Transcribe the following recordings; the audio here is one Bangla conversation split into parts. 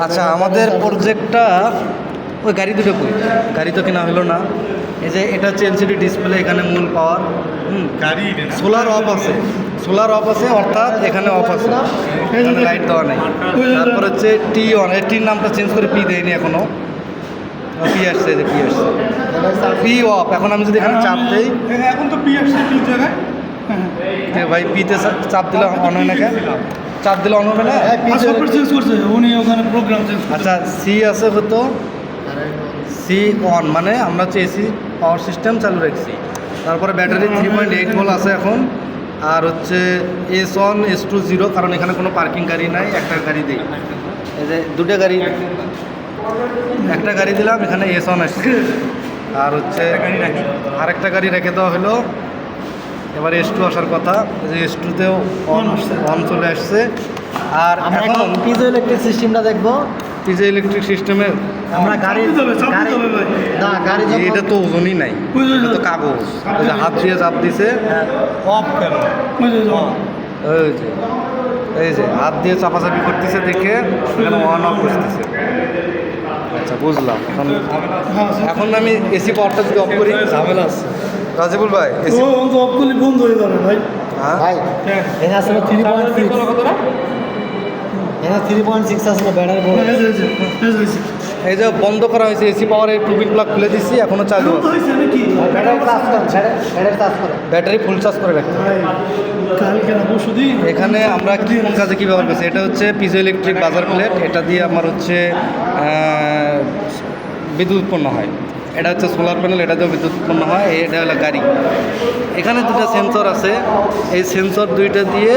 আচ্ছা, আমাদের প্রজেক্টটা ওই গাড়ি দুটো কই, গাড়ি তো কেনা হলো না। এই যে এটা হচ্ছে এলসিডি ডিসপ্লে, এখানে মূল পাওয়ার গাড়ি সোলার অফ আছে, সোলার অফ আছে অর্থাৎ এখানে অফ আছে, এখানে লাইট দেওয়া নেই। তারপর হচ্ছে টি অন, এই টির নামটা চেঞ্জ করে পি দেয়নি এখনও, পি আসছে, যে পি আসছে, পি অফ। এখন আমি যদি এখানে চাপ দিই, এখন তো পিএফসি কি জায়গায় ভাই পিতে চাপ দিলে অন হয় না, কেন চাপ দিলে অন হবে না? পাসওয়ার্ড চেঞ্জ করছে উনি, ওখানে প্রোগ্রাম চেঞ্জ করছে। আচ্ছা, সি আছে হতো, সি অন মানে আমরা হচ্ছে এসি পাওয়ার সিস্টেম চালু রাখছি। তারপরে ব্যাটারি 3.8 ভোল্ট আছে এখন। আর হচ্ছে S1 S2 0, কারণ এখানে কোনো পার্কিং গাড়ি নাই, একটা গাড়ি দিই। এই যে দুটো গাড়ি, একটা গাড়ি দিলাম, এখানে S1 আসছে। আর হচ্ছে আরেকটা গাড়ি রেখে দেওয়া হলো। এবার S2 আসার কথা, এই যে S2তেও অন চলে আসছে। আর আমরা এখন এখন পিজো ইলেকট্রিক সিস্টেমটা দেখবো। পিজে ইলেকট্রিক সিস্টেমে আমরা গাড়ি না গাড়ি এটা তো ওজনই নাই, এটা তো কাগজ। এই যে হাত দিয়ে চাপ দিছে, অফ কেন এই যে এই যে হাত দিয়ে চাপাচাপি করতেছে দেখে এখানে অন অফ করতেছে। আচ্ছা, বুঝলাম। এখন আমি এসি পাওয়ারটা যদি অফ করি, ঝামেলা আছে। রাজিবুল ভাই, এসি অফ করলে বন্ধ হয়ে যাবে ভাই। হ্যাঁ ভাই এখানে আসলে 3.6, এখানে 3.6 আসলে ব্যাটারি বড়। এই যে বন্ধ করা হয়েছে এসি পাওয়ারের টুবিন প্লাগ খুলে দিচ্ছি, এখনও চালু আছে। ব্যাটারি চার্জ করে, ব্যাটারি চার্জ করে। ব্যাটারি ফুল চার্জ করে রাখতে হবে। কালকে না পরশু দিন এখানে আমরা কোন কাজে কী ব্যবহার করছি, এটা হচ্ছে পিজো ইলেকট্রিক বাজার প্লেট, এটা দিয়ে আমার হচ্ছে বিদ্যুৎ উৎপন্ন হয়। এটা হচ্ছে সোলার প্যানেল, এটা দিয়েও বিদ্যুৎ উৎপন্ন হয়। এটা হলো গাড়ি। এখানে দুটো সেন্সর আছে, এই সেন্সর দুইটা দিয়ে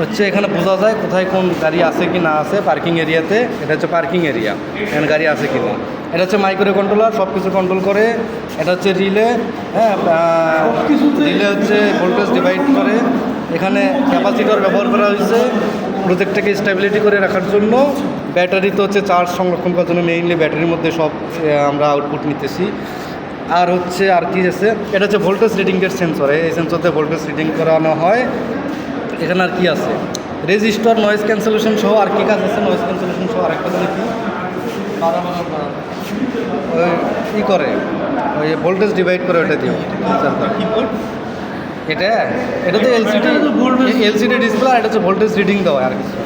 হচ্ছে এখানে বোঝা যায় কোথায় কোন গাড়ি আছে কি না আছে পার্কিং এরিয়াতে। এটা হচ্ছে পার্কিং এরিয়া, এখানে গাড়ি আছে কি না। এটা হচ্ছে মাইক্রো কন্ট্রোলার, সব কিছু কন্ট্রোল করে। এটা হচ্ছে রিলে, হ্যাঁ, রিলে হচ্ছে ভোল্টেজ ডিভাইড করে। এখানে ক্যাপাসিটর ব্যবহার করা হয়েছে প্রজেক্টটাকে স্টেবিলিটি করে রাখার জন্য। ব্যাটারি তো হচ্ছে চার্জ সংরক্ষণ করার জন্য, মেইনলি ব্যাটারির মধ্যে সব আমরা আউটপুট নিতেছি। আর হচ্ছে আর কি আছে, এটা হচ্ছে ভোল্টেজ রিডিংয়ের সেন্সর, এই সেন্সরতে ভোল্টেজ রিডিং করানো হয়। এখানে আর কি আছে, রেজিস্টার, নয়েজ ক্যান্সেলেশন সহ আর কি কাজ আছে, নয়েজ ক্যান্সেলেশন সহ আরেকটা জানি কি ওই ই করে, ওই ভোল্টেজ ডিভাইড করে ওটা দিয়ে। এটা এটা তো এলসিডি ডিসপ্লে, আর এটা হচ্ছে ভোল্টেজ রিডিং দেওয়া আর কিছু।